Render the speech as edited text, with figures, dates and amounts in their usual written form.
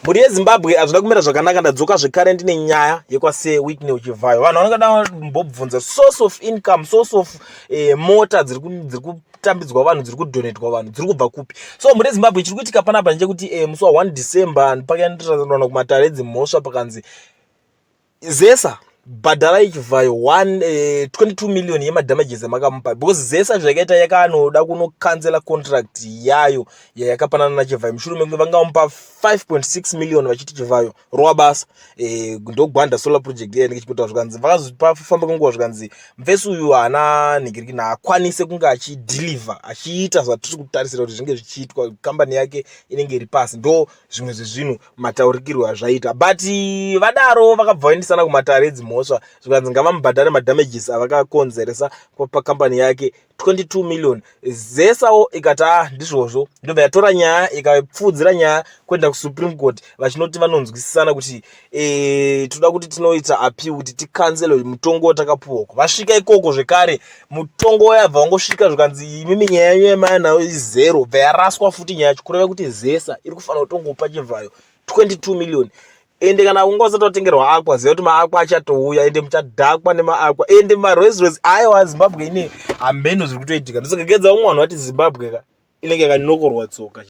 Muri yeZimbabwe azvida kumira zvakanaka. Ndadzoka zvekare ndine nyaya yekwase Whitney Chivhayo. Vanhu vanongada mbobvunza source of income, source of mota dziri kutambidzwa vanhu, dziri kudonetwa vanhu, dziri kubva kupi? So muri yeZimbabwe chiri kuitika panapa ndechekuti musi wa 1 December pakaenderana kumatare edzimhosva pakanzi Zesa bhadharai Chivhayo 22 million yemadamages amakamupa, because Zesa zvakaita yakanoda kunocancela contract yayo yayakapanana naChivhayo. Mushure mekunge vangamupa 5.6 million vachiti Chivhayo rova basa ndogwanda solar project iye ndikechipota zvikanzi vakazopafamba kwenguva zvikanzi mvesi uyu haana nhikiriki haakwanise kunge achideliver achiita zvatiri kutarisira kuti zvinge zvichiitwa, kambani yake inenge iri pasi. Ndo zvimwe zvezvinhu mataurikirwo azvaita, but vadaro vakabva vaendesana kumatare edzimhosva zvikanzi ngavamubhadhare madamages avakakonzeresa pakambani yake 22 million. Zesawo ikati ndizvozvo, ndobva yatora nyaya ikapfuudzira nyaya kuenda kuSupreme Court vachinoti vanonzwisisana kuti toda kuti tinoita appeal kuti tikancele mutongo watakapuwa. Vasvika ikoko zvekare mutongo yabva wangosvika zvikanzi imimi nyaya yenyu yemanayo izero, bva yaraswa futi nyaya yacho, kureva kuti Zesa iri kufanira kutongopa Chivhayo 22 million. Ende kana unga usati watengerwa akwa, ziva kuti maakwa achatouya, ende muchadhakwa nemaakwa, ende maRolls Royce aiwa Zimbabwe ine hambeno zviri kutoitika. Ndosaka gedza umwe vanhu vati Zimbabwe inenge yakanokorwa tsoka.